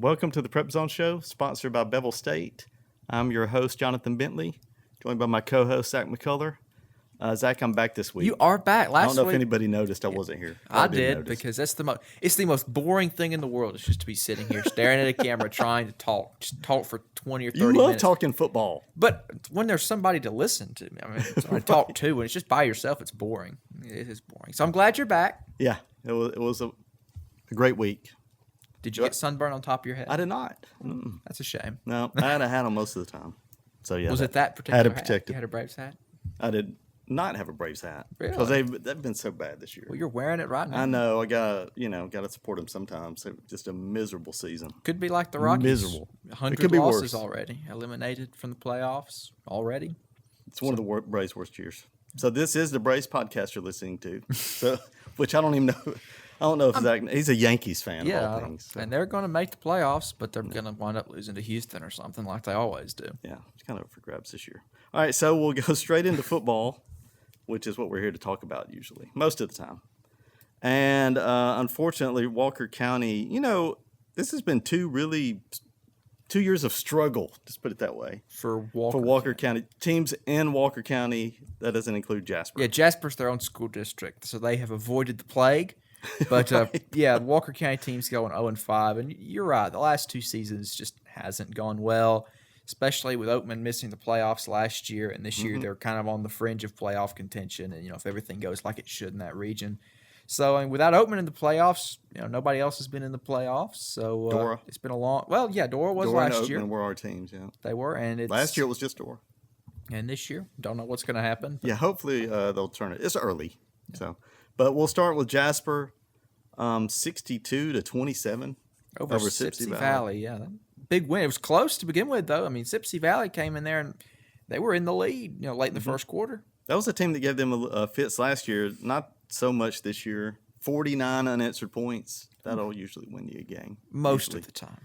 Welcome to the PrepZone Show, sponsored by Bevill State. I'm your host, Johnathan Bentley, joined by my co-host, Zak McCullough. Zak, I'm back this week. You are back. I don't know if anybody noticed I wasn't here. I did, because it's the most boring thing in the world. It's just to be sitting here staring at a camera trying to talk. Just talk for 20 or 30 minutes. You love talking football. But when there's somebody to listen to, I talk to, when it's just by yourself, it's boring. It is boring. So I'm glad you're back. Yeah, it was a great week. Did you get sunburn on top of your head? I did not. That's a shame. No, I had a hat on most of the time. So yeah. Was it that particular hat? You had a Braves hat? I did not have a Braves hat. Really? Because they've been so bad this year. Well, you're wearing it right now. I know. I gotta support them sometimes. Just a miserable season. Could be like the Rockies. Miserable. 100 losses already. Eliminated from the playoffs already. It's one of the Braves' worst years. So this is the Braves podcast you're listening to. So, which I don't even know. I don't know if Zach. He's a Yankees fan. Yeah, of all things, so. And they're going to make the playoffs, but they're going to wind up losing to Houston or something like they always do. Yeah, it's kind of up for grabs this year. All right, so we'll go straight into football, which is what we're here to talk about usually, most of the time. And unfortunately, Walker County, this has been 2 years of struggle, just put it that way. For Walker County. Teams in Walker County, that doesn't include Jasper. Yeah, Jasper's their own school district, so they have avoided the plague. But, right. Yeah, Walker County team's going 0-5. And you're right, the last 2 seasons just hasn't gone well, especially with Oakman missing the playoffs last year. And this year they're kind of on the fringe of playoff contention. And, if everything goes like it should in that region. So, without Oakman in the playoffs, nobody else has been in the playoffs. So, Dora. It's been a long – well, yeah, Dora was Dora last and year. Oakman were our teams, yeah. They were. And last year it was just Dora. And this year, don't know what's going to happen. Yeah, hopefully they'll turn it. It's early. Yeah. So, but we'll start with Jasper, 62-27 over Sipsey Valley. Yeah, big win. It was close to begin with, though. Sipsey Valley came in there and they were in the lead. Late in the first quarter. That was a team that gave them a fits last year. Not so much this year. 49 unanswered points. That'll usually win you a game. Most of the time.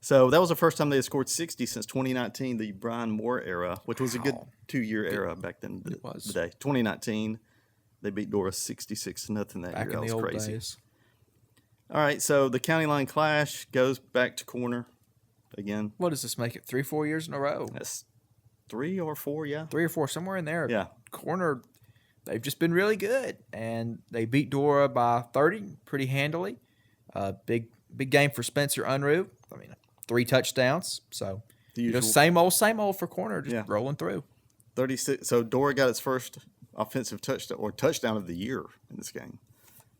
So that was the first time they had scored 60 since 2019, the Brian Moore era, which was a good 2-year era back then. It was. The day. 2019, they beat Dora 66-0 that back year. That was crazy. Days. All right, so the county line clash goes back to corner again. What does this make it? 3-4 years in a row? That's 3 or 4, yeah. 3 or 4, somewhere in there. Yeah. Corner, they've just been really good, and they beat Dora by 30 pretty handily. Big game for Spencer Unruh. 3 touchdowns. So, same old for corner, just rolling through. 36. So Dora got its first offensive touchdown of the year in this game.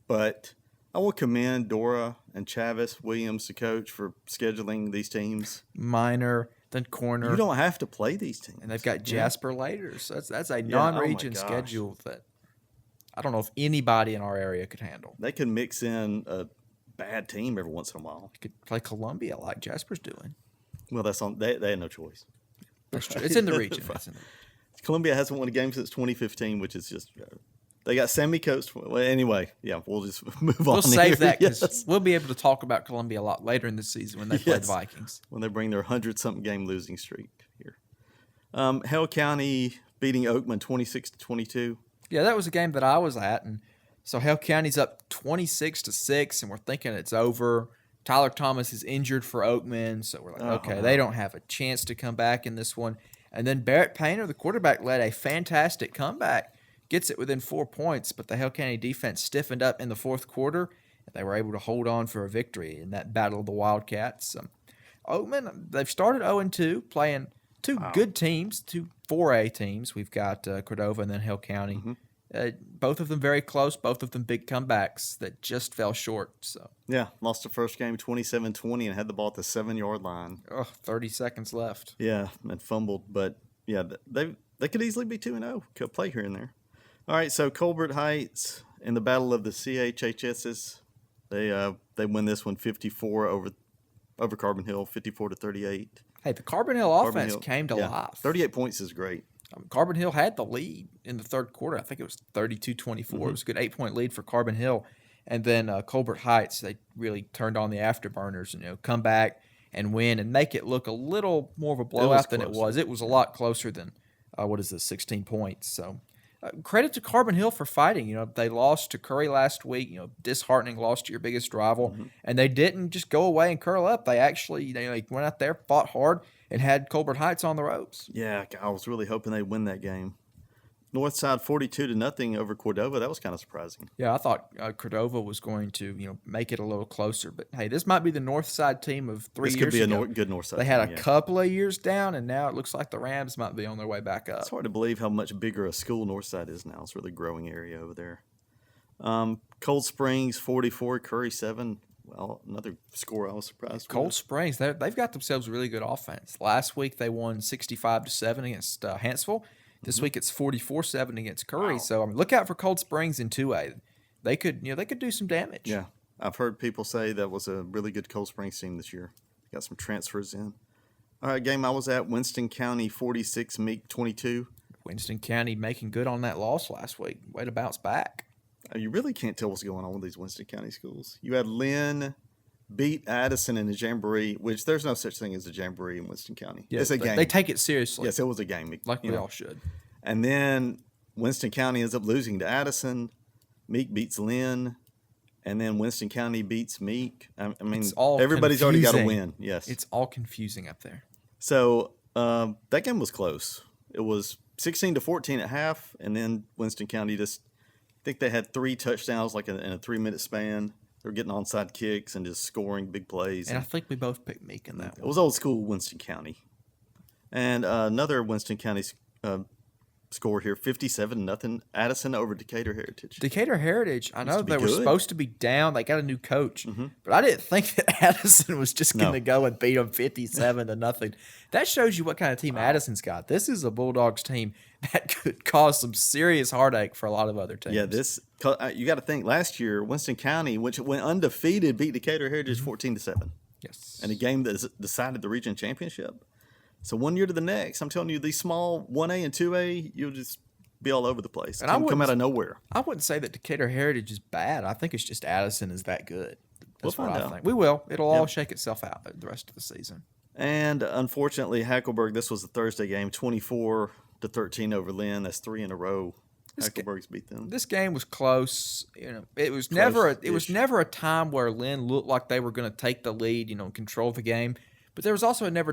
But I will commend Dora and Chavis Williams, the coach, for scheduling these teams. Minor, then corner. You don't have to play these teams. And they've got Jasper later. So that's a non-region schedule that I don't know if anybody in our area could handle. They could mix in a bad team every once in a while. You could play Columbia like Jasper's doing. Well, that's on. They had no choice. That's true. It's in the region. Columbia hasn't won a game since 2015, which is just they got semi-coached. Well, anyway, yeah, we'll just move on. We'll save that because we'll be able to talk about Columbia a lot later in the season when they play the Vikings. When they bring their 100-something game losing streak here. Hale County beating Oakman 26-22. Yeah, that was a game that I was at, and so Hale County's up 26-6, and we're thinking it's over. Tyler Thomas is injured for Oakman, so we're like, okay, they don't have a chance to come back in this one. And then Barrett Painter, the quarterback, led a fantastic comeback, gets it within 4 points, but the Hale County defense stiffened up in the fourth quarter, and they were able to hold on for a victory in that battle of the Wildcats. Oakman, they've started 0-2, playing 2 good teams, 2 4A teams. We've got Cordova and then Hale County. Mm-hmm. Both of them very close, both of them big comebacks that just fell short. So yeah, lost the first game 27-20 and had the ball at the 7-yard line. 30 seconds left. Yeah, and fumbled, but yeah, they could easily be 2-0. Could play here and there. All right, so Colbert Heights in the battle of the CHHSs, they win this one 54 over Carbon Hill, 54-38. Hey, the Carbon Hill offense came to life. 38 points is great. Carbon Hill had the lead in the third quarter. I think it was 32-24. It was a good 8-point lead for Carbon Hill. And then Colbert Heights, they really turned on the afterburners and come back and win and make it look a little more of a blowout than it was. It was a lot closer than 16 points. So Credit to Carbon Hill for fighting. They lost to Curry last week. Disheartening loss to your biggest rival, and they didn't just go away and curl up. They actually they went out there, fought hard, and had Colbert Heights on the ropes. Yeah, I was really hoping they'd win that game. Northside 42-0 over Cordova. That was kind of surprising. Yeah, I thought Cordova was going to make it a little closer. But hey, this might be the Northside team of 3 years ago. This could be a good Northside. They had a couple of years down, and now it looks like the Rams might be on their way back up. It's hard to believe how much bigger a school Northside is now. It's a really growing area over there. Cold Springs 44, Curry 7. Well, another score I was surprised with. Cold Springs, they've got themselves a really good offense. Last week they won 65-7 against Hanceville. This week it's 44-7 against Curry. Wow. So look out for Cold Springs in 2A. They could do some damage. Yeah, I've heard people say that was a really good Cold Springs team this year. Got some transfers in. All right, game I was at, Winston County 46, Meek 22. Winston County making good on that loss last week. Way to bounce back. You really can't tell what's going on with these Winston County schools. You had Lynn beat Addison in the Jamboree, which there's no such thing as a Jamboree in Winston County. Yes, it's a game. They take it seriously. Yes, it was a game. Like we all should. And then Winston County ends up losing to Addison. Meek beats Lynn. And then Winston County beats Meek. I mean, everybody's already got a win. Yes. It's all confusing up there. So that game was close. It was 16-14 at half. And then Winston County I think they had 3 touchdowns in a 3-minute span. They're getting onside kicks and just scoring big plays. And I think we both picked Meek in that one. It was old school Winston County. And another Winston County score here, 57-0. Addison over Decatur Heritage. Decatur Heritage, I know they were supposed to be down. They got a new coach. But I didn't think that Addison was just going to go and beat them 57-0. That shows you what kind of team Addison's got. This is a Bulldogs team that could cause some serious heartache for a lot of other teams. Yeah, you got to think last year, Winston County, which went undefeated, beat Decatur Heritage 14-7. Yes. In a game that decided the region championship. So one year to the next, I'm telling you, these small 1A and 2A, you'll just be all over the place. And come out of nowhere. I wouldn't say that Decatur Heritage is bad. I think it's just Addison is that good. That's what I think. We will. It'll all shake itself out the rest of the season. And unfortunately, Hackleburg, this was a Thursday game, 24-13 over Lynn. That's 3 in a row. Hackleburg's beat them. This game was close. It was never a time where Lynn looked like they were going to take the lead, control the game. But there was also never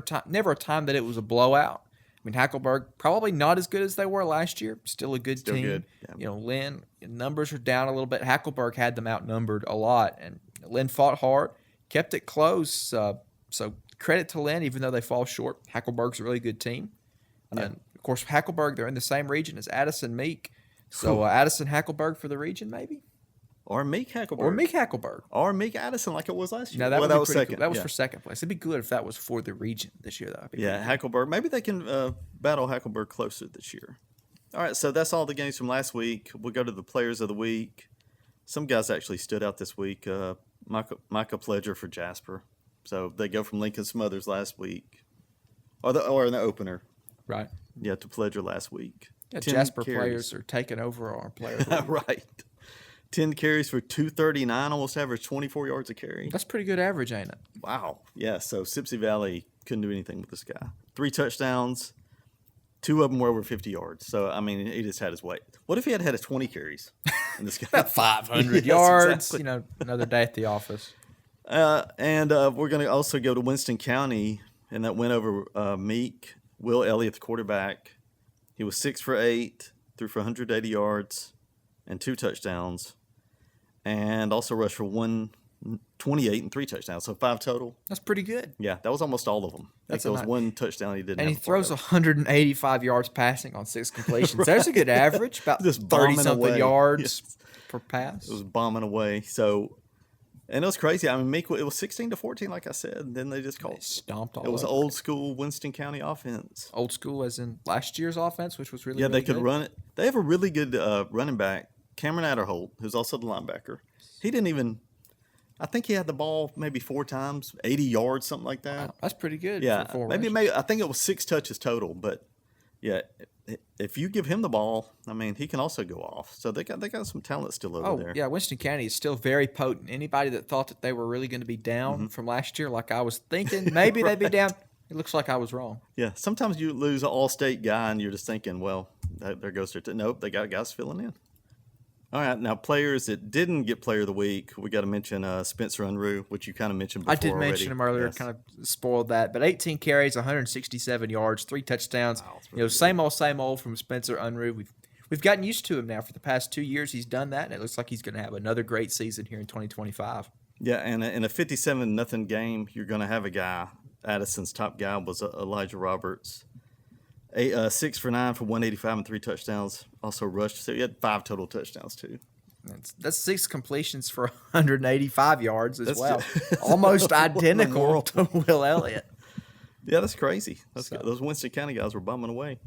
a time that it was a blowout. I mean, Hackleburg probably not as good as they were last year. Still a good team. Good. Yeah. Lynn numbers are down a little bit. Hackleburg had them outnumbered a lot, and Lynn fought hard, kept it close. So credit to Lynn, even though they fall short. Hackleburg's a really good team. Yeah. And of course, Hackleburg, they're in the same region as Addison Meek. So Addison Hackleburg for the region, maybe. Or Meek Hackleburg. Or Meek Addison like it was last year. No, that was second. Cool. That was for second place. It'd be good if that was for the region this year, though. Yeah, Hackleburg. Maybe they can battle Hackleburg closer this year. All right, so that's all the games from last week. We'll go to the players of the week. Some guys actually stood out this week. Micah Pledger for Jasper. So they go from Lincoln Smothers last week. Or in the opener. Right. Yeah, to Pledger last week. Yeah, Jasper players are taking over our players. Right. 10 carries for 239, almost averaged 24 yards a carry. That's pretty good average, ain't it? Wow. Yeah, so Sipsey Valley couldn't do anything with this guy. 3 touchdowns, 2 of them were over 50 yards. So, I mean, he just had his way. What if he had 20 carries in this guy? About 500 yards, exactly. Another day at the office. And we're going to also go to Winston County, and that went over Meek. Will Elliott, the quarterback. He was 6 for 8, threw for 180 yards and 2 touchdowns, and also rushed for 128 and 3 touchdowns, so 5 total. That's pretty good. Yeah, that was almost all of them. There was 1 touchdown he didn't have. And he throws 185 yards passing on 6 completions. Right. There's a good average, about 30-something yards per pass. It was bombing away. So, and it was crazy. I mean, Meek, it was 16-14, like I said. And then they just called. They stomped all It was over. Old school Winston County offense. Old school as in last year's offense, which was really they really could good. run it. They have a really good running back. Cameron Adderholt, who's also the linebacker. He didn't even – I think he had the ball maybe 4 times, 80 yards, something like that. Wow, that's pretty good. Yeah, for 4 maybe I think it was 6 touches total. But, yeah, if you give him the ball, I mean, he can also go off. So they got some talent still over there. Yeah, Winston County is still very potent. Anybody that thought that they were really going to be down from last year, like I was thinking, maybe they'd be down. It looks like I was wrong. Yeah, sometimes you lose an all-state guy and you're just thinking, well, there goes their nope, they got guys filling in. All right, now players that didn't get Player of the Week, we got to mention Spencer Unruh, which you kind of mentioned before. I did already. mention him earlier, kind of spoiled that. But 18 carries, 167 yards, 3 touchdowns. Wow, really same old from Spencer Unruh. We've gotten used to him now for the past 2 years. He's done that, and it looks like he's going to have another great season here in 2025. Yeah, and in a 57-0 game, you're going to have a guy. Addison's top guy was Elijah Roberts. 6 for 9 for 185 and 3 touchdowns. Also rushed, so he had 5 total touchdowns too. That's 6 completions for 185 yards as well. Almost identical to Will Elliott. Yeah, that's crazy. Those Winston County guys were bumming away.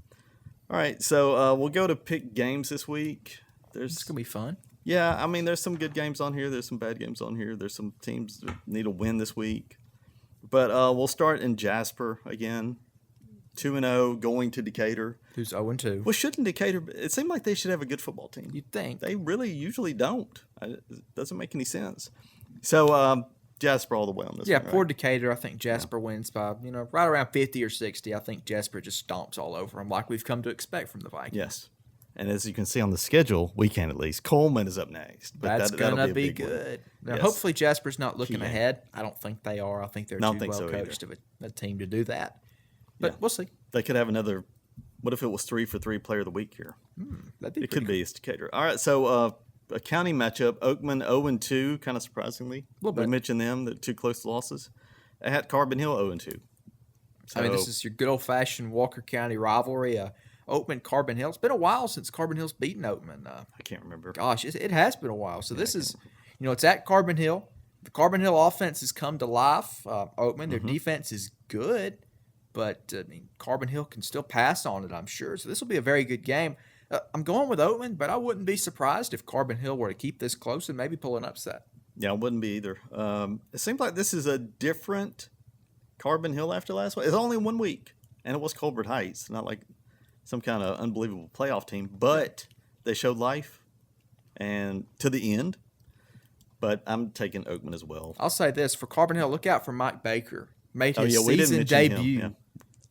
All right, so we'll go to pick games this week. It's going to be fun. Yeah, I mean, there's some good games on here. There's some bad games on here. There's some teams that need a win this week. But we'll start in Jasper again. 2-0, going to Decatur. Who's 0-2. Well, shouldn't Decatur – it seemed like they should have a good football team. You'd think. They really usually don't. It doesn't make any sense. So, Jasper all the way on this one, poor right? Decatur. I think Jasper wins by, right around 50 or 60. I think Jasper just stomps all over them like we've come to expect from the Vikings. Yes. And as you can see on the schedule, weekend at least, Coleman is up next. But That's going to be a big good. Now, Yes. hopefully Jasper's not looking ahead. I don't think they are. I think they're too well so coached of a team to do that. But we'll see. They could have another – what if it was 3 for 3 Player of the Week here? It could be. It's Decatur. All right, so a county matchup, Oakman 0-2, kind of surprisingly. Little bit. We mentioned them, the 2 close losses. At Carbon Hill 0-2. So, this is your good old-fashioned Walker County rivalry. Oakman, Carbon Hill. It's been a while since Carbon Hill's beaten Oakman. I can't remember. Gosh, it has been a while. So this is, it's at Carbon Hill. The Carbon Hill offense has come to life. Oakman, their defense is good, but Carbon Hill can still pass on it, I'm sure. So this will be a very good game. I'm going with Oakman, but I wouldn't be surprised if Carbon Hill were to keep this close and maybe pull an upset. Yeah, I wouldn't be either. It seems like this is a different Carbon Hill after last week. It's only 1 week, and it was Colbert Heights, not like some kind of unbelievable playoff team, but they showed life and to the end. But I'm taking Oakman as well. I'll say this. For Carbon Hill, look out for Mike Baker. Made his we didn't season mention debut him,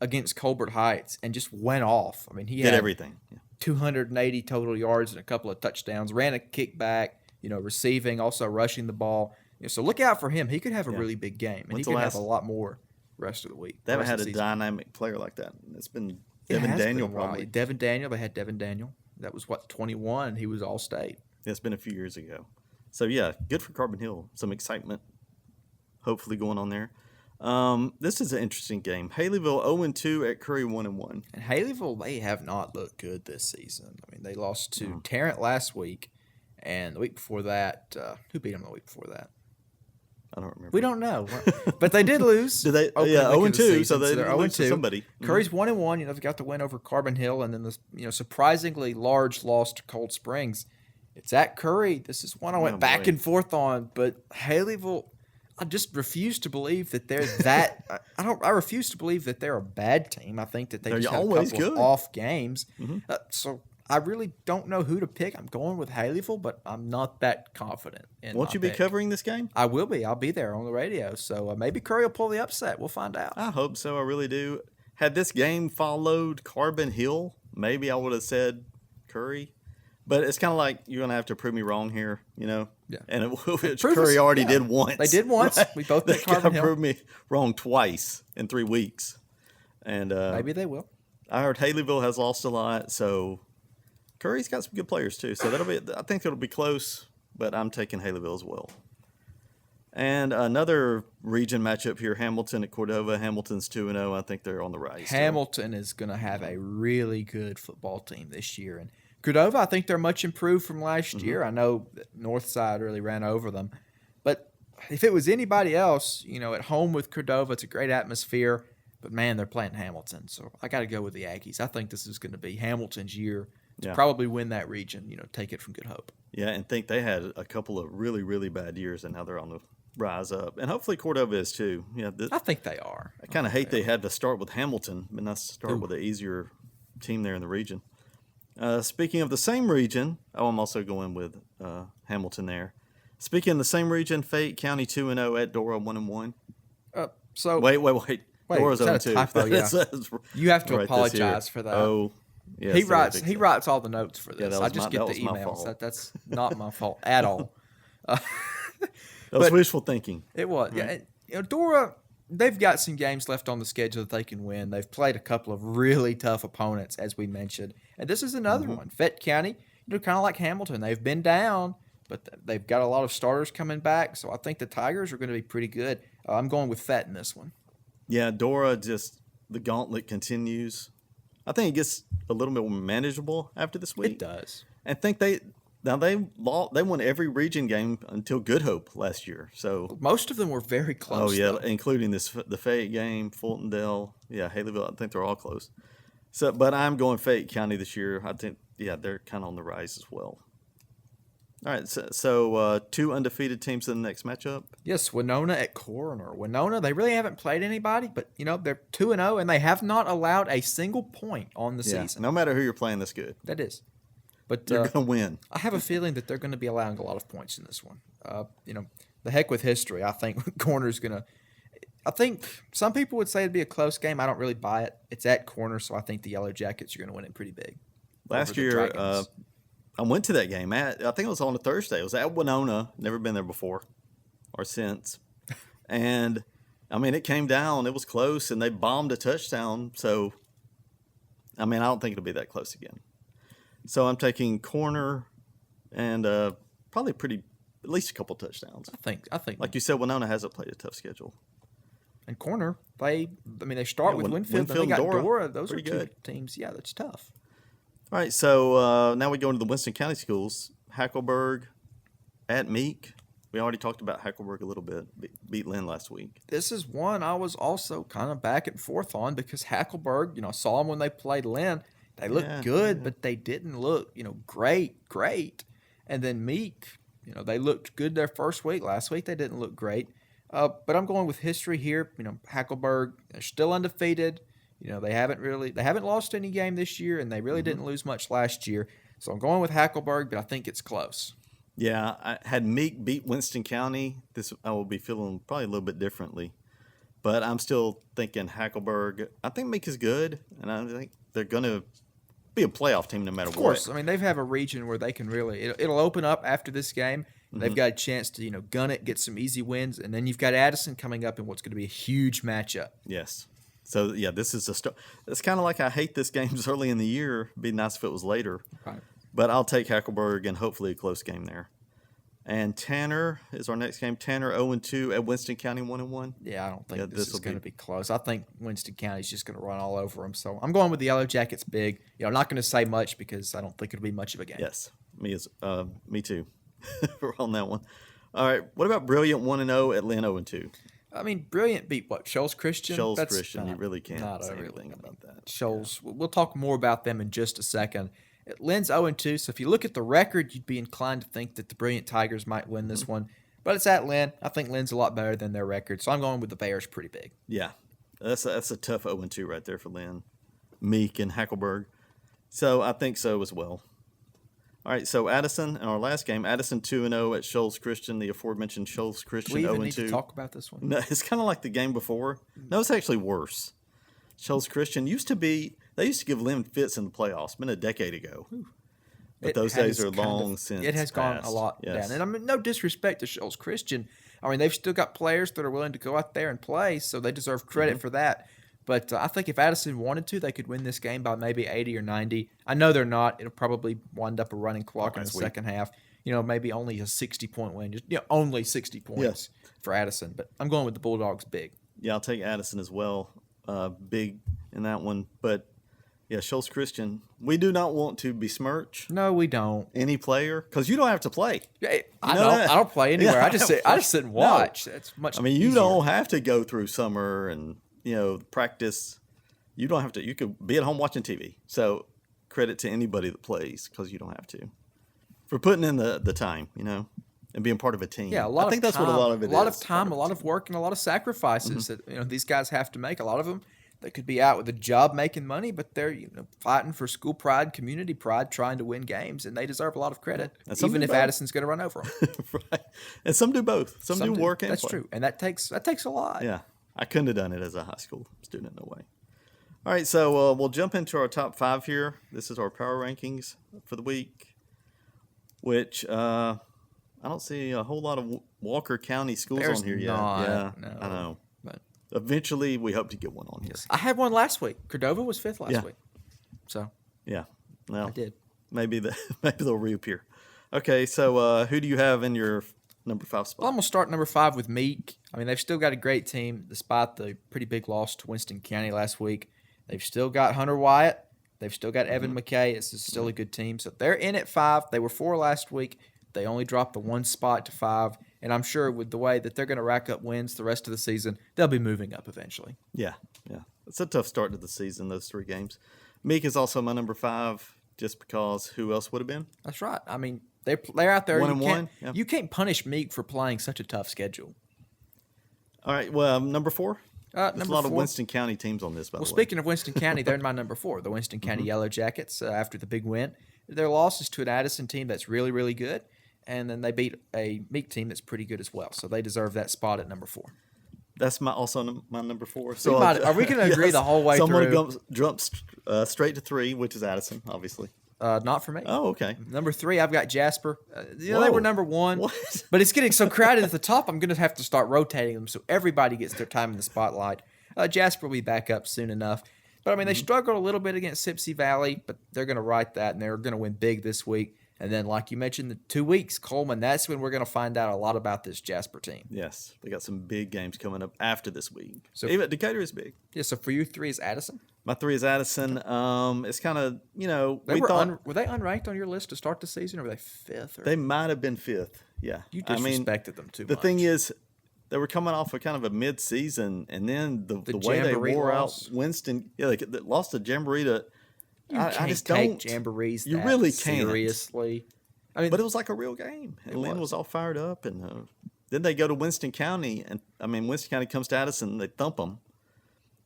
against Colbert Heights and just went off. I mean, he did had everything. Yeah. 280 total yards and a couple of touchdowns, ran a kickback, receiving, also rushing the ball. So look out for him. He could have a really big game, and he could have a lot more rest of the week. They haven't had a dynamic player like that. It's been Devin Daniel probably. Devin Daniel. They had Devin Daniel. That was, 21? He was All-State. It's been a few years ago. So, yeah, good for Carbon Hill. Some excitement hopefully going on there. This is an interesting game. Haleyville 0-2 at Curry 1-1. And Haleyville, they have not looked good this season. I mean, they lost to Tarrant last week, and the week before that, who beat them the week before that? I don't remember. We don't know, but they did lose. Did they? Yeah, 0-2. So they're 0-2. Somebody. Curry's 1-1. They got the win over Carbon Hill, and then the surprisingly large loss to Cold Springs. It's at Curry. This is one I went back and forth on, but Haleyville, I just refuse to believe that they're that. I refuse to believe that they're a bad team. I think that they just have a couple of off games. So I really don't know who to pick. I'm going with Haleyville, but I'm not that confident. Won't you be covering this game? I will be. I'll be there on the radio. So maybe Curry will pull the upset. We'll find out. I hope so. I really do. Had this game followed Carbon Hill, maybe I would have said Curry. But it's kind of like you're going to have to prove me wrong here, Yeah. And Curry already did once. They did once. Right? We both picked Carbon Hill. They proved me wrong twice in 3 weeks. And maybe they will. I heard Haleyville has lost a lot, so Curry's got some good players too. So I think it'll be close, but I'm taking Haleyville as well. And another region matchup here, Hamilton at Cordova. Hamilton's 2-0. I think they're on the rise. Hamilton is going to have a really good football team this year. And Cordova, I think they're much improved from last year. I know that Northside really ran over them. But if it was anybody else, at home with Cordova, it's a great atmosphere. But, man, they're playing Hamilton. So I got to go with the Aggies. I think this is going to be Hamilton's year to probably win that region, take it from Good Hope. Yeah, and think they had a couple of really, really bad years, and now they're on the rise up. And hopefully Cordova is too. Yeah, I think they are. I kind of hate they had to start with Hamilton, but not start with an easier team there in the region. Speaking of the same region, I'm also going with Hamilton there. Speaking of the same region, Fayette County 2-0 at Dora 1-1. So wait. Dora's 0-2. Yeah. You have to apologize for that. Oh, Yes, he they're a writes big he fan. writes all the notes for this. that I was just my- get that the was my emails. fault. That's not my fault at all. That was But- wishful thinking. It was. Yeah. And, Dora, they've got some games left on the schedule that they can win. They've played a couple of really tough opponents, as we mentioned. And this is another one. Fayette County, kind of like Hamilton. They've been down, but they've got a lot of starters coming back. So I think the Tigers are going to be pretty good. I'm going with Fayette in this one. Yeah, Dora, just the gauntlet continues. I think it gets a little bit more manageable after this week. It does. I think they won every region game until Good Hope last year. So Most of them were very close. oh yeah, though. including the Fayette game, Fultondale, yeah, Haleyville. I think they're all close. So, but I'm going Fayette County this year. I think they're kind of on the rise as well. All right, so 2 undefeated teams in the next matchup. Yes, Winona at Coroner. Winona, they really haven't played anybody, but they're 2-0 and they have not allowed a single point on the Yeah, season. no matter who you're playing, that's good. That is. But You're gonna win. I have a feeling that they're going to be allowing a lot of points in this one. The heck with history. I think Corner's going to. I think some people would say it'd be a close game. I don't really buy it. It's at Corner, so I think the Yellow Jackets are going to win it pretty big. Last over the year, Dragons. I went to that game. I think it was on a Thursday. It was at Winona. Never been there before or since. And, I mean, it came down. It was close, and they bombed a touchdown. So, I mean, I don't think it'll be that close again. So I'm taking Corner and probably at least a couple touchdowns. I think Like you said, Winona hasn't played a tough schedule. and Corner, they start with Winfield, then they Winfield got and Dora. Those pretty are two good. teams. Yeah, that's tough. All right, so now we go into the Winston County schools. Hackleburg at Meek. We already talked about Hackleburg a little bit. Beat Lynn last week. This is one I was also kind of back and forth on because Hackleburg, saw them when they played Lynn. They looked good, but they didn't look, great. And then Meek, they looked good their first week. Last week they didn't look great. But I'm going with history here. Hackleburg, they're still undefeated. They haven't lost any game this year, and they really didn't lose much last year. So I'm going with Hackleburg, but I think it's close. Yeah, had Meek beat Winston County, I will be feeling probably a little bit differently. But I'm still thinking Hackleburg. I think Meek is good, and I think they're going to be a playoff team no matter what. Of course, I mean, they have a region where they can really it'll open up after this game. They've got a chance to gun it, get some easy wins, and then you've got Addison coming up in what's going to be a huge matchup. Yes. So yeah, this is a start. It's kind of like I hate this games early in the year. It'd be nice if it was later. Right. But I'll take Hackleburg and hopefully a close game there. And Tanner is our next game. Tanner 0-2 at Winston County 1-1. Yeah, I don't think this is this'll going to be close. I think Winston County's just going to run all over them. So I'm going with the Yellow Jackets big. I'm not going to say much because I don't think it'll be much of a game. Yes, me too. We're on that one. All right. What about Brilliant 1-0 at Lynn 0-2? I mean, Brilliant beat what? Shoals Christian? Shoals That's Christian. You really can't not say a really- anything about that. Shoals. We'll talk more about them in just a second. Lynn's 0-2, so if you look at the record, you'd be inclined to think that the Brilliant Tigers might win this one. But it's at Lynn. I think Lynn's a lot better than their record, so I'm going with the Bears pretty big. Yeah, that's a tough 0-2 right there for Lynn, Meek, and Hackleburg. So I think so as well. All right, so Addison in our last game, Addison 2-0 at Shoals Christian, the aforementioned Shoals Do Christian we 0-2. even need to talk about this one? No, it's kind of like the game before. No, it's actually worse. Shoals Christian they used to give Lynn fits in the playoffs. It's been a decade ago. But those days are long since It has gone a passed. lot Yes. down. And I mean, no disrespect to Shoals Christian. I mean, they've still got players that are willing to go out there and play, so they deserve credit for that. But I think if Addison wanted to, they could win this game by maybe 80 or 90. I know they're not. It'll probably wind up a running clock in the second half. Maybe only a 60-point win. Just only 60 points for Addison. But I'm going with the Bulldogs big. Yeah, I'll take Addison as well. Big in that one. But, yeah, Shoals Christian, we do not want to besmirch No, we don't. any player because you don't have to play. I know don't. that? I don't play anywhere. Yeah, I just sit and watch. That's much. I mean, you easier. don't have to go through summer and, practice. You don't have to. You could be at home watching TV. So credit to anybody that plays because you don't have to. For putting in the time, and being part of a team. Yeah, I think that's what a lot of it is. A lot of time, a lot of work, and a lot of sacrifices that these guys have to make. A lot of them, they could be out with a job making money, but they're fighting for school pride, community pride, trying to win games, and they deserve a lot of credit, even if Addison's going to run over them. Right. And some do both. Some do work and That's play. true, and that takes a lot. Yeah, I couldn't have done it as a high school student. No way. All right, so we'll jump into our top 5 here. This is our power rankings for the week, which I don't see a whole lot of Walker County schools There's on here not, yet. no. I know. But Eventually, we hope to get one on here. I had one last week. Cordova was 5th last week. So yeah, well, I did. Maybe they'll reappear. Okay, so who do you have in your number 5 spot? Well, I'm going to start number 5 with Meek. I mean, they've still got a great team despite the pretty big loss to Winston County last week. They've still got Hunter Wyatt. They've still got Evan McKay. It's still a good team. So they're in at 5. They were 4 last week. They only dropped the 1 spot to 5. And I'm sure with the way that they're going to rack up wins the rest of the season, they'll be moving up eventually. Yeah. It's a tough start to the season, those 3 games. Meek is also my number 5, just because who else would have been? That's right. I mean, they're out there. 1-1. Yeah. You can't punish Meek for playing such a tough schedule. All right, well, number 4? There's Number a lot 4. of Winston County teams on this, by the way. Speaking of Winston County, they're in my number 4, the Winston County Yellow Jackets, after the big win. Their loss is to an Addison team that's really, really good, and then they beat a Meek team that's pretty good as well. So they deserve that spot at number 4. That's my number 4. So are we going to agree the whole way so through? I'm going to jump straight to 3, which is Addison, obviously. Not for me. Oh, okay. Number 3, I've got Jasper. They Whoa. were number 1. What? But it's getting so crowded at the top, I'm going to have to start rotating them so everybody gets their time in the spotlight. Jasper will be back up soon enough. But, I mean, they struggled a little bit against Sipsey Valley, but they're going to right that, and they're going to win big this week. And then, like you mentioned, the 2 weeks, Coleman, that's when we're going to find out a lot about this Jasper team. Yes, we got some big games coming up after this week. So even Decatur is big. Yeah, so for you, 3 is Addison? My 3 is Addison. It's kind of, were they unranked on your list to start the season, or were they 5th? They might have been 5th, yeah. You disrespected them too much. The thing is, they were coming off a kind of a mid-season, and then the way they wore out Winston, they lost to Jamboree to. I just take don't. Jamborees. You really can't. Seriously. I mean, but it was like a real game. And Lynn was all fired up, and then they go to Winston County, and Winston County comes to Addison, they thump them,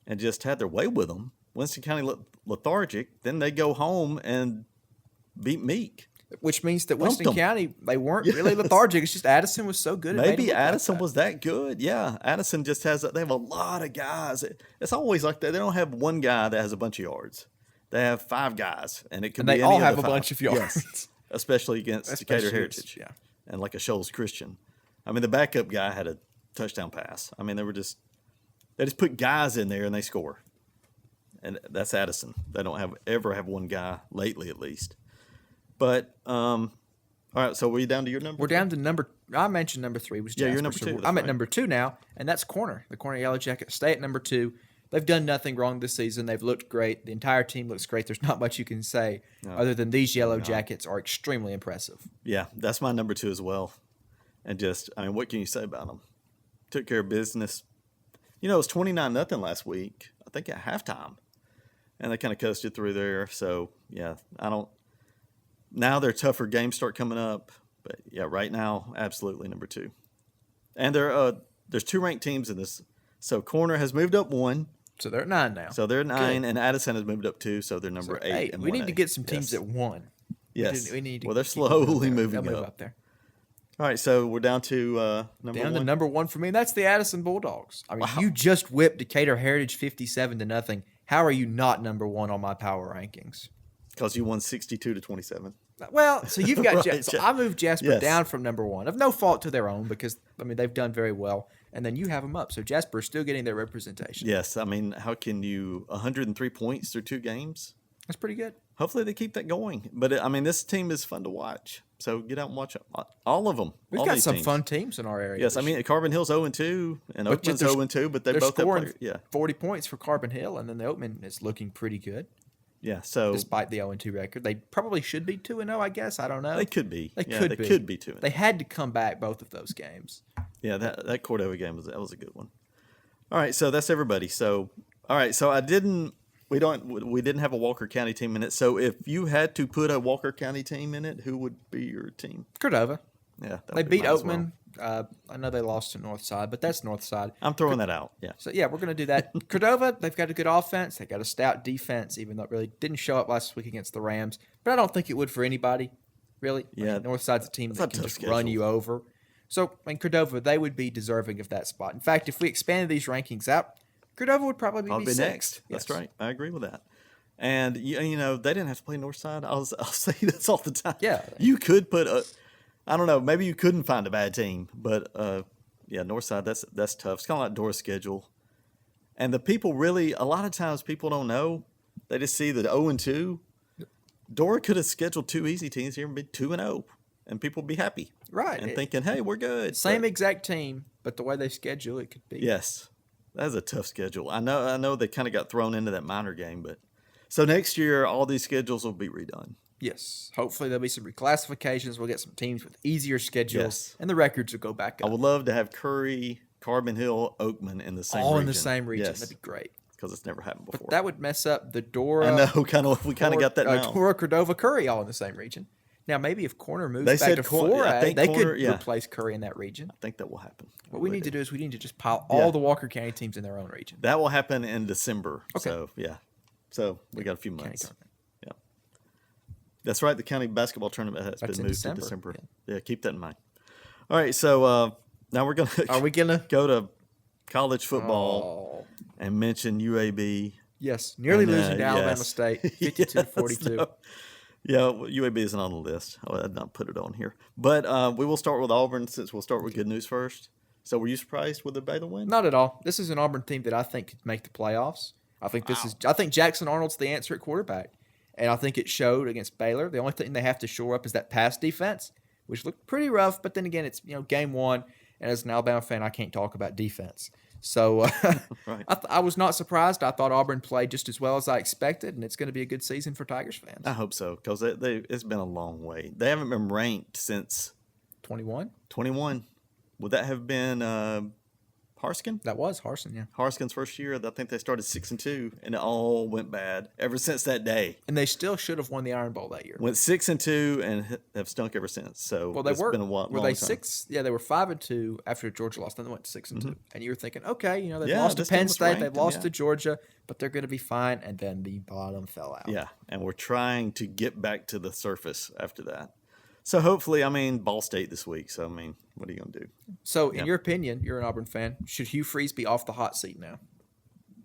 and just had their way with them. Winston County lethargic. Then they go home and beat Meek. Which means that Winston County, they weren't really lethargic. It's just Addison was so good. Maybe Addison was that good. Yeah, Addison just they have a lot of guys. It's always like that. They don't have one guy that has a bunch of yards. They have 5 guys, and it could be they all have a bunch of yards. Yes, especially against Decatur Heritage. Yeah, and like a Shoals Christian. The backup guy had a touchdown pass. They just put guys in there and they score. And that's Addison. They don't ever have one guy lately, at least. But all right. So we're down to your number. We're down to number. I mentioned number 3 was Jasper. Yeah, you're number 2. I'm at number 2 now, and that's Corner. The Corner Yellow Jackets stay at number 2. They've done nothing wrong this season. They've looked great. The entire team looks great. There's not much you can say other than these Yellow Jackets are extremely impressive. Yeah, that's my number 2 as well. And just, what can you say about them? Took care of business. It was 29-0 last week, I think at halftime. And they kind of coasted through there. So, yeah, now their tougher games start coming up. But, yeah, right now, absolutely number 2. And there's 2 ranked teams in this. So, Corner has moved up 1. So, they're at 9 now. So, they're 9. Good. And Addison has moved up 2. So, they're number 8. We need to get some teams at 1. Yes. We need to they're slowly moving move up there. All right, so we're down to number 1. Down to number 1 for me. That's the Addison Bulldogs. You just whipped Decatur Heritage 57-0. How are you not number 1 on my power rankings? Because you won 62-27. Well, so you've got Right. So I moved Jasper down from number 1 of no fault to their own because they've done very well, and then you have them up. So Jasper is still getting their representation. Yes, how can you 103 points through 2 games? That's pretty good. Hopefully they keep that going. But this team is fun to watch. So get out and watch all of them. We've got some fun teams in our area. Yes, Carbon Hill's 0-2 and Oakman's 0-2, but they both scoring have 40 points for Carbon Hill, and then the Oakman is looking pretty good. Yeah, so despite the 0-2 record, they probably should be 2-0. I guess I don't know. They could be. They could be 2-0. They had to come back both of those games. Yeah, that Cordova game was a good one. All right, so that's everybody. So all right, so we didn't have a Walker County team in it. So if you had to put a Walker County team in it, who would be your team? Cordova. Yeah, they beat Oakman. Well. I know they lost to Northside, but that's Northside. I'm throwing that out. Yeah. So yeah, we're going to do that. Cordova, they've got a good offense. They got a stout defense, even though it really didn't show up last week against the Rams. But I don't think it would for anybody, really. Yeah. Northside's a team that can just run you over. So Cordova, they would be deserving of that spot. In fact, if we expanded these rankings out, Cordova would probably Probably be be sixth. next. Yes. That's right. I agree with that. And you know they didn't have to play Northside. I'll say this all the time. Yeah. You could put I don't know. Maybe you couldn't find a bad team, but yeah, Northside. That's tough. It's kind of like Dora's schedule. And the people really, a lot of times, people don't know. They just see the 0-2. Dora could have scheduled 2 easy teams here and be 2-0, and people would be happy, Right. And thinking, hey, we're good. Same exact team, but the way they schedule it could be. Yes, that's a tough schedule. I know they kind of got thrown into that minor game, but so next year all these schedules will be redone. Yes. Hopefully there'll be some reclassifications. We'll get some teams with easier schedules, Yes. and the records will go back I up. would love to have Curry, Carbon Hill, Oakman in the same region. All in the same region. Yes, That'd be great. because it's never happened before. But that would mess up the Dora. I know. We kind of got that now. Dora, Cordova, Curry all in the same region. Now, maybe if Corner moves They back said to Cor- 4A, I think they Corner- could yeah. replace Curry in that region. I think that will happen. What we need to do is we need to just pile Yeah. all the Walker County teams in their own region. That will happen in December. Okay. So yeah. So we got a few County months. tournament. Yeah. That's right. The county basketball tournament has That's been in moved to December. December. Yeah, keep that in mind. All right, so now we're gonna Are we going to? go to college football and mention UAB. Yes. Nearly And, losing to Alabama yes. State, 52-42. No. Yeah, UAB isn't on the list. I did not put it on here. But we will start with Auburn since we'll start with good news first. So were you surprised with the Baylor win? Not at all. This is an Auburn team that I think could make the playoffs. I think I think Jackson Arnold's the answer at quarterback. And I think it showed against Baylor. The only thing they have to shore up is that pass defense, which looked pretty rough. But then again, it's game one, and as an Alabama fan, I can't talk about defense. So Right. I was not surprised. I thought Auburn played just as well as I expected, and it's going to be a good season for Tigers fans. I hope so because it's been a long way. They haven't been ranked since 21? 21. Would that have been Harskin? That was Harsin, yeah. Harskin's first year. I think they started 6-2, and it all went bad ever since that day. And they still should have won the Iron Bowl that year. Went 6-2 and have stunk ever since. So Well, they it's were. been a while. Were they 6? Yeah, they were 5-2 after Georgia lost. Then they went 6-2, and you were thinking, okay, they've Mm-hmm. Yeah, lost to this team Penn was State, ranked, they've and lost yeah. to Georgia, but they're going to be fine. And then the bottom fell out. Yeah, and we're trying to get back to the surface after that. So hopefully, Ball State this week. So what are you gonna do? So, in your opinion, you're an Auburn fan. Should Hugh Freeze be off the hot seat now?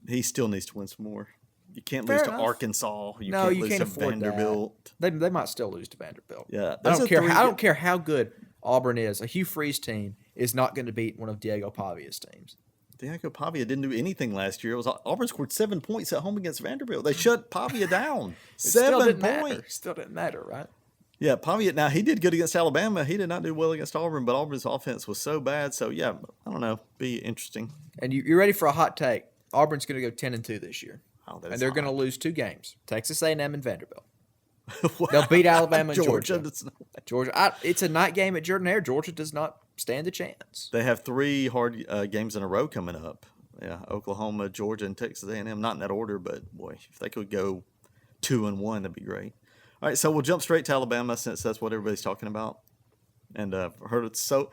He still needs to win some more. You can't Fair lose enough. to Arkansas. You No, can't you lose can't to afford Vanderbilt. that. They might still lose to Vanderbilt. Yeah, I those don't are care. three I good- don't care how good Auburn is. A Hugh Freeze team is not going to beat one of Diego Pavia's teams. Diego Pavia didn't do anything last year. It was Auburn scored 7 points at home against Vanderbilt. They shut Pavia down. Still 7 didn't matter. points. Still didn't matter, right? Yeah, Pavia. Now he did good against Alabama. He did not do well against Auburn, but Auburn's offense was so bad. So yeah, I don't know. Be interesting. And you're ready for a hot take. Auburn's going to go 10-2 this year. Oh, And they're going to lose 2 games: Texas A&M and Vanderbilt. Wow. They'll beat Alabama and Georgia. There's no way. Georgia. It's a night game at Jordan Hare. Georgia does not stand a chance. They have 3 hard games in a row coming up. Yeah, Oklahoma, Georgia, and Texas A&M. Not in that order, but boy, if they could go 2-1, that'd be great. All right, so we'll jump straight to Alabama since that's what everybody's talking about. And heard it so.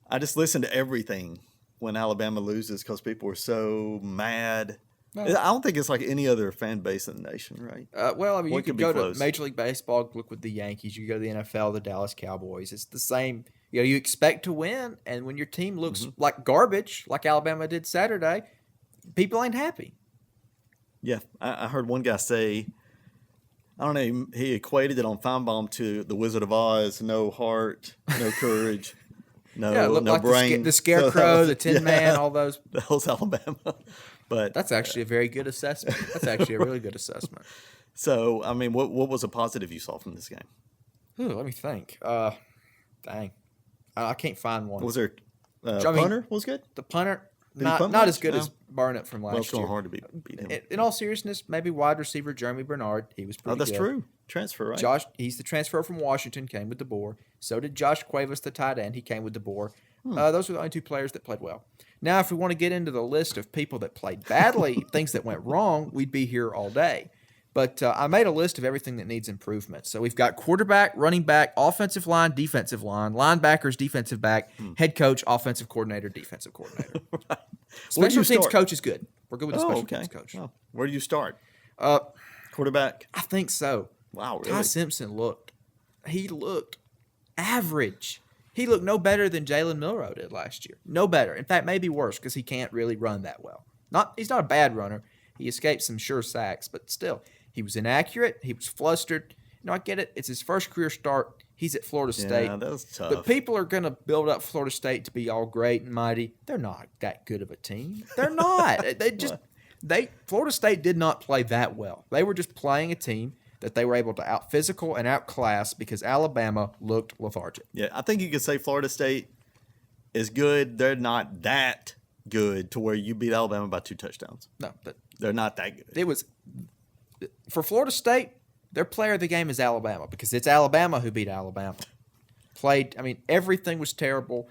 I just listen to everything when Alabama loses because people are so mad. No. I don't think it's like any other fan base in the nation, right? Well, you What could could be go close? to Major League Baseball, look with the Yankees. You go to the NFL, the Dallas Cowboys. It's the same. You expect to win, and when your team looks like garbage, like Alabama did Saturday, people ain't happy. Yeah, I heard one guy say, I don't know, he equated it on Feinbaum to the Wizard of Oz: no heart, no courage, no Yeah, it looked no like brain. the Scarecrow, the Tin Man, all those. That was Alabama. But That's actually a very good assessment. That's actually a really good assessment. so, what was a positive you saw from this game? Ooh, let me think. Dang. I can't find one. Was there mean, punter was good? The punter, he not punt as much? good No. as Barnett from Well, last it's going year. hard to beat him. In all seriousness, maybe wide receiver Jeremy Bernard. He was pretty Oh, that's good. true. Transfer, right? Josh, he's the transfer from Washington, came with the Boar. So did Josh Cuevas, the tight end. He came with the Boar. Those were the only 2 players that played well. Now, if we want to get into the list of people that played badly, things that went wrong, we'd be here all day. But I made a list of everything that needs improvement. So we've got quarterback, running back, offensive line, defensive line, linebackers, defensive back, head coach, offensive coordinator, defensive coordinator. Where do Special you teams start? coach is good. We're good with the Oh, special okay. teams coach. Oh, where do you start? Uh, Quarterback? I think so. Wow, Ty really? Simpson looked average. He looked no better than Jalen Milroe did last year. No better. In fact, maybe worse because he can't really run that well. He's not a bad runner. He escaped some sure sacks, but still, he was inaccurate. He was flustered. I get it. It's his first career start. He's at Florida State. Yeah, that was tough. But people are going to build up Florida State to be all great and mighty. They're not that good of a team. They're not. Florida State did not play that well. They were just playing a team that they were able to out-physical and outclass because Alabama looked lethargic. Yeah, I think you could say Florida State is good. They're not that good to where you beat Alabama by 2 touchdowns. No. They're not that good. It was – for Florida State – their player of the game is Alabama because it's Alabama who beat Alabama. Everything was terrible.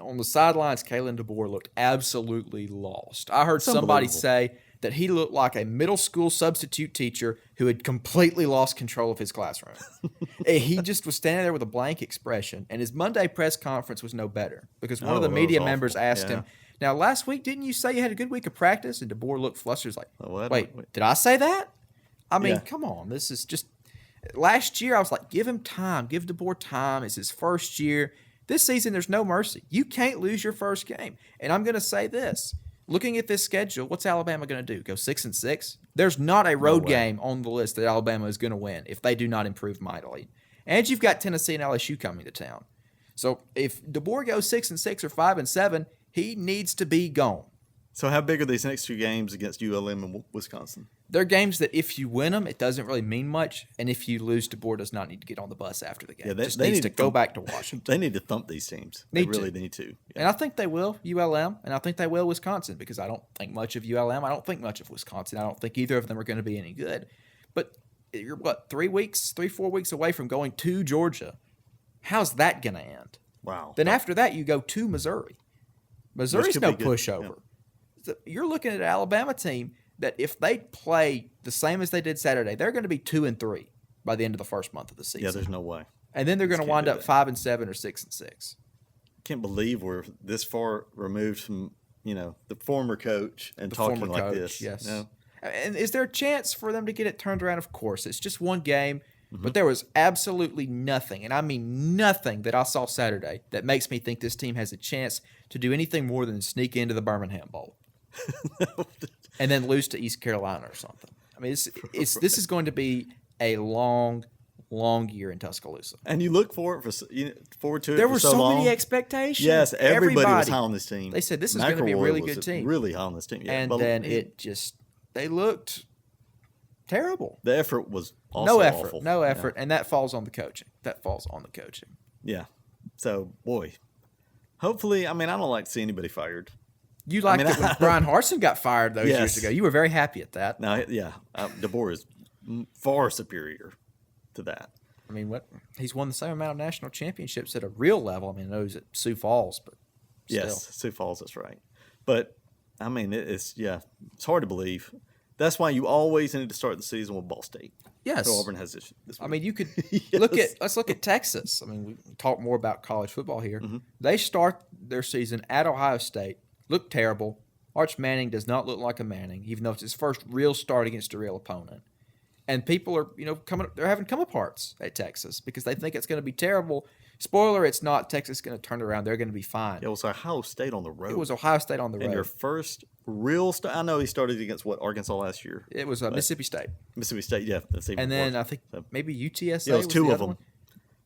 On the sidelines, Kalen DeBoer looked absolutely lost. I heard somebody say that he looked like a middle school substitute teacher who had completely lost control of his classroom. He just was standing there with a blank expression, and his Monday press conference was no better because one of the media members asked him, now, last week, didn't you say you had a good week of practice? And DeBoer looked flustered. He's like, wait, did I say that? Come on. This is just – last year I was like, give him time. Give DeBoer time. It's his first year. This season there's no mercy. You can't lose your first game. And I'm going to say this. Looking at this schedule, what's Alabama going to do? Go 6-6? There's not a road game on the list that Alabama is going to win if they do not improve mightily. And you've got Tennessee and LSU coming to town. So if DeBoer goes 6-6 or 5-7, he needs to be gone. So how big are these next 2 games against ULM and Wisconsin? They're games that if you win them, it doesn't really mean much. And if you lose, DeBoer does not need to get on the bus after the game. Yeah, they needs to go back to Washington. They need to thump these teams. They really need to. Yeah. And I think they will, ULM, and I think they will Wisconsin because I don't think much of ULM. I don't think much of Wisconsin. I don't think either of them are going to be any good. But you're, 4 weeks away from going to Georgia. How's that going to end? Wow. Then after that, you go to Missouri. Missouri's no pushover. Yeah. So you're looking at an Alabama team that if they play the same as they did Saturday, they're going to be 2-3 by the end of the first month of the season. Yeah, there's no way. And then they're going to wind up 5-7 or 6-6. Can't believe we're this far removed from, the former coach and talking like this. Yes. Yeah. And is there a chance for them to get it turned around? Of course. It's just one game, but there was absolutely nothing, and I mean nothing, that I saw Saturday that makes me think this team has a chance to do anything more than sneak into the Birmingham Bowl. And then lose to East Carolina or something. This is going to be a long year in Tuscaloosa. And you look forward to it. There were so many expectations. Yes, everybody was high on this team. They said this is going to be a really good team. Really high on this team. Yeah, and then they looked terrible. The effort was also awful. No effort, and that falls on the coaching. Yeah. So, boy, hopefully, I don't like to see anybody fired. You liked it when Brian Harsin got fired those years ago. You were very happy at that. No, yeah. DeBoer is far superior to that. What? He's won the same amount of national championships at a real level. I know he's at Sioux Falls, but still. Yes, Sioux Falls, that's right. But, it's hard to believe. That's why you always need to start the season with Ball State. Yes. So Auburn has this week. You could let's look at Texas. We talk more about college football here. Mm-hmm. They start their season at Ohio State. Look terrible. Arch Manning does not look like a Manning, even though it's his first real start against a real opponent. And people are, they're having come-aparts at Texas because they think it's going to be terrible. Spoiler, it's not. Texas is going to turn it around. They're going to be fine. It was Ohio State on the road. And your first real start. I know he started against, Arkansas last year? It was Mississippi State. Mississippi State, yeah. That's even and then worse. I think maybe UTSA it was two the of them. one.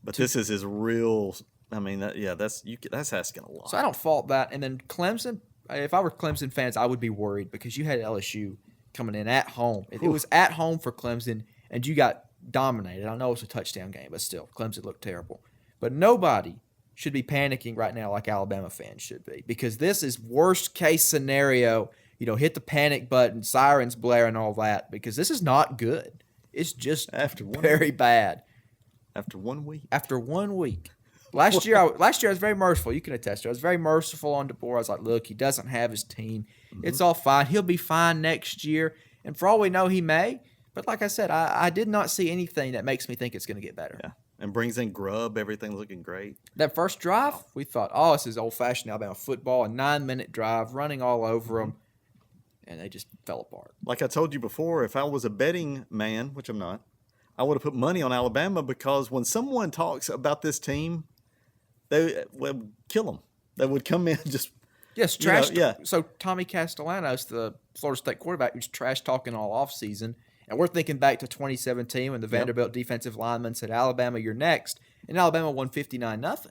But this is his real – that's asking a lot. So I don't fault that. And then Clemson – if I were Clemson fans, I would be worried because you had LSU coming in at home. It was at home for Clemson, and you got dominated. I know it's a touchdown game, but still, Clemson looked terrible. But nobody should be panicking right now like Alabama fans should be because this is worst-case scenario. Hit the panic button, sirens blare and all that because this is not good. It's just very bad. After 1 week? After 1 week. Last year I was very merciful. You can attest to it. I was very merciful on DeBoer. I was like, look, he doesn't have his team. It's all fine. He'll be fine next year. And for all we know, he may. But like I said, I did not see anything that makes me think it's going to get better. Yeah, and brings in Grubb. Everything's looking great. That first drive, we thought, this is old-fashioned Alabama football, a 9-minute drive, running all over them. And they just fell apart. Like I told you before, if I was a betting man, which I'm not, I would have put money on Alabama because when someone talks about this team, they would kill them. They would come in just. Yes, You know, trash. yeah. So Tommy Castellanos, the Florida State quarterback, was trash talking all offseason. And we're thinking back to 2017 when the Vanderbilt defensive lineman said, Alabama, you're next. And Alabama won 59-0.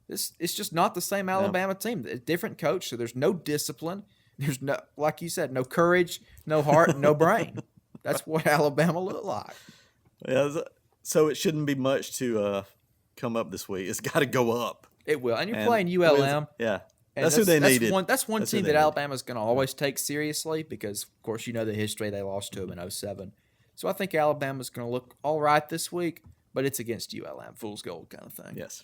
It's just not the same Alabama team. A different coach, so there's no discipline. There's no, like you said, no courage, no heart, no brain. That's what Alabama looked like. Yeah, so it shouldn't be much to come up this week. It's got to go up. It will. And you're playing ULM. Yeah. And That's who they needed. That's one That's who team they that needed. Alabama's going to always take seriously because, of course, you know the history. They lost to them in 2007. So I think Alabama's going to look all right this week, but it's against ULM, fool's gold kind of thing. Yes.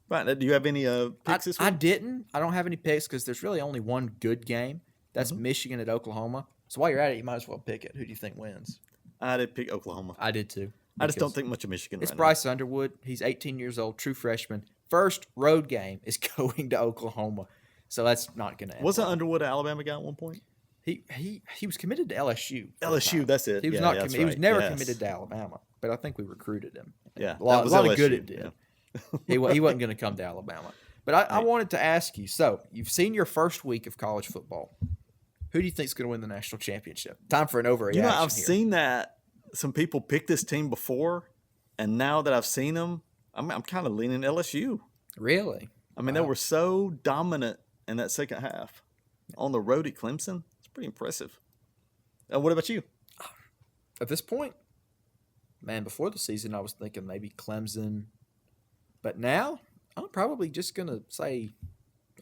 Right. Do you have any picks this week? I didn't. I don't have any picks because there's really only one good game. That's Michigan at Oklahoma. So while you're at it, you might as well pick it. Who do you think wins? I did pick Oklahoma. I did too. I just don't think much of Michigan It's right Bryce Underwood. He's 18 years old, true freshman. First road game is going to Oklahoma. So that's not going to end. Wasn't well. Underwood an Alabama guy at one point? He was committed to LSU. LSU, that's it. He was Yeah, not that's committed. He was right. never Yes. committed to Alabama, but I think we recruited him. Yeah, a lot that was of good LSU, it did. yeah. He wasn't going to come to Alabama. But I wanted to ask you, so you've seen your first week of college football. Who do you think is going to win the national championship? Time for an overreaction. You know, I've here. seen that some people pick this team before, and now that I've seen them, I'm kind of leaning LSU. Really? I mean, they were so dominant in that second half on the road at Clemson. It's pretty impressive. What about you? At this point, man, before the season, I was thinking maybe Clemson. But now, I'm probably just going to say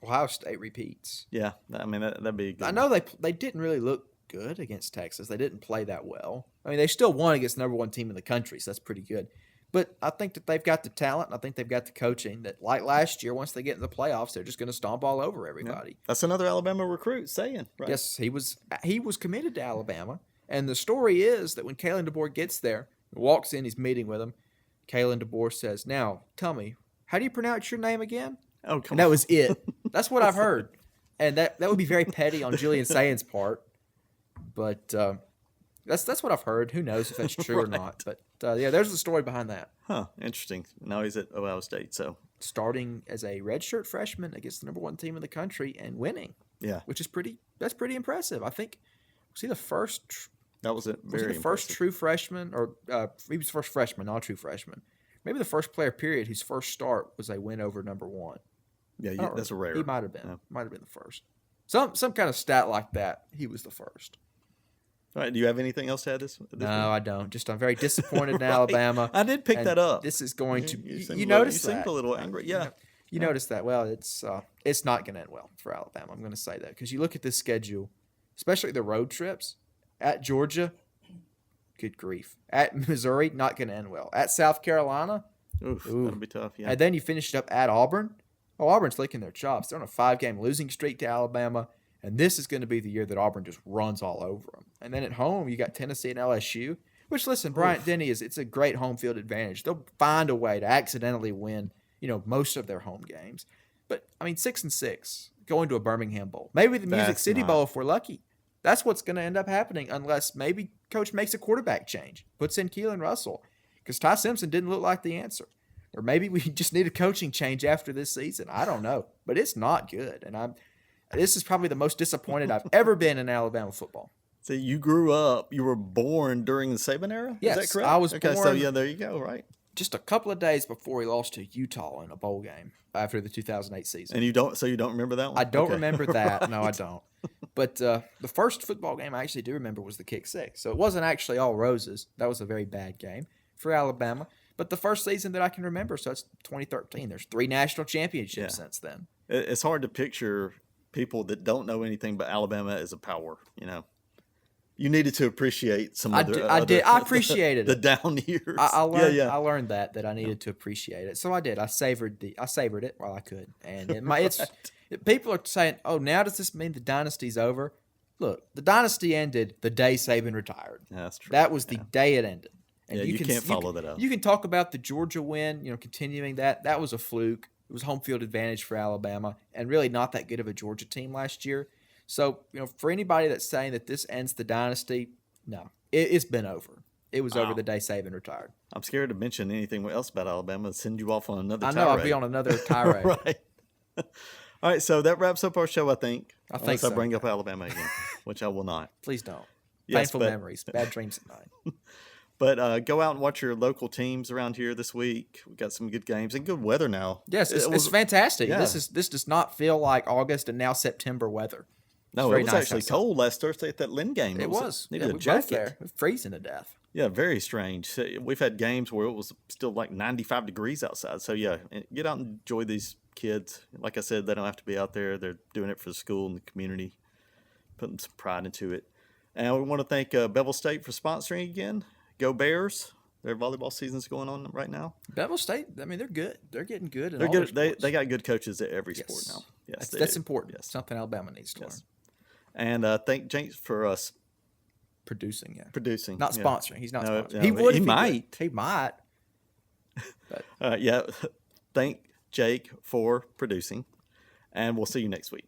Ohio State repeats. Yeah, I mean, that'd be a good. I know they didn't really look good against Texas. They didn't play that well. I mean, they still won against the number one team in the country, so that's pretty good. But I think that they've got the talent, and I think they've got the coaching that, like last year, once they get in the playoffs, they're just going to stomp all over everybody. Yeah. That's another Alabama recruit saying, right? Yes, he was committed to Alabama. And the story is that when Kalen DeBoer gets there, walks in, he's meeting with him, Kalen DeBoer says, now, tell me, how do you pronounce your name again? Oh, come And on. that was it. That's what I've heard. And that would be very petty on Julian Sayen's part. But that's what I've heard. Who knows if that's true or not. But, yeah, there's the story behind that. Huh, interesting. Now he's at Ohio State, so. Starting as a redshirt freshman against the number one team in the country and winning. Yeah. Which is pretty impressive. I think, was he the first That was it. Very Was he the first true freshman, or he was the first freshman, not a true freshman? Maybe the first player, period, whose first start was a win over number one. Yeah, that's a rare. He might have been. Yeah. Might have been the first. Some kind of stat like that. He was the first. All right, do you have anything else to add this No, I don't. Just I'm very disappointed in Alabama. I did pick that up. This is going to. You seemed noticed you that? seemed a little angry. Yeah. You noticed that. Well, it's not going to end well for Alabama. I'm going to say that because you look at this schedule, especially the road trips at Georgia. Good grief. At Missouri, not going to end well. At South Carolina, Oof, that'll be tough. Yeah. and then you finish it up at Auburn. Oh, Auburn's licking their chops. They're on a 5-game losing streak to Alabama, and this is going to be the year that Auburn just runs all over them. And then at home, you got Tennessee and LSU, which, listen, Bryant Denny it's a great home field advantage. They'll find a way to accidentally win, most of their home games. But, 6-6, going to a Birmingham Bowl. Maybe the Music That's City not- Bowl if we're lucky. That's what's going to end up happening unless maybe Coach makes a quarterback change, puts in Keelan Russell, because Ty Simpson didn't look like the answer. Or maybe we just need a coaching change after this season. I don't know. But it's not good. And this is probably the most disappointed I've ever been in Alabama football. So you grew up, you were born during the Saban era? Yes, Is that correct? I was okay, so born- yeah, there you go, right? Just a couple of days before he lost to Utah in a bowl game after the 2008 season. And you don't remember that one? I don't Okay. remember that. No, I don't. But the first football game I actually do remember was the kick six. So it wasn't actually all roses. That was a very bad game for Alabama. But the first season that I can remember, so that's 2013. There's 3 national championships since then. It's hard to picture people that don't know anything but Alabama as a power, You needed to appreciate some of the I appreciated the it. down years. I learned. Yeah. I learned that I needed to appreciate it. So I did. I savored it while I could. And it's people are saying, "Oh, now does this mean the dynasty's over?" Look, the dynasty ended the day Saban retired. Yeah, that's true. That was the day it ended. And Yeah, you can't follow that up. You can talk about the Georgia win, continuing that. That was a fluke. It was home field advantage for Alabama, and really not that good of a Georgia team last year. So, for anybody that's saying that this ends the dynasty, no, it's been over. It was over the day Saban retired. I'm scared to mention anything else about Alabama and send you off on another tirade. I know, I'll be on another tirade. Right. All right, so that wraps up our show, I think. I think Unless so. I bring up Alabama again, which I will not. Please don't. Yes, Painful memories, bad dreams at night. But go out and watch your local teams around here this week. We got some good games and good weather now. Yes, it's fantastic. Yeah. This does not feel like August and now September weather. No, it was actually cold last Thursday at that Lynn game. It was. Needed a we jacket. both there. It was freezing to death. Yeah, very strange. We've had games where it was still like 95 degrees outside. So, yeah, get out and enjoy these kids. Like I said, they don't have to be out there. They're doing it for the school and the community, putting some pride into it. And we want to thank Bevill State for sponsoring again. Go Bears. Their volleyball season's going on right now. Bevill State, I mean, they're good. They're getting good. They're good. They got good coaches at every sport now. Yes, that's important. Yes. Something Alabama needs to learn. And thank James for us producing. Yeah, producing, not sponsoring. He's not sponsoring. No, he would. He might. He might. But. Yeah. Thank Jake for producing, and we'll see you next week.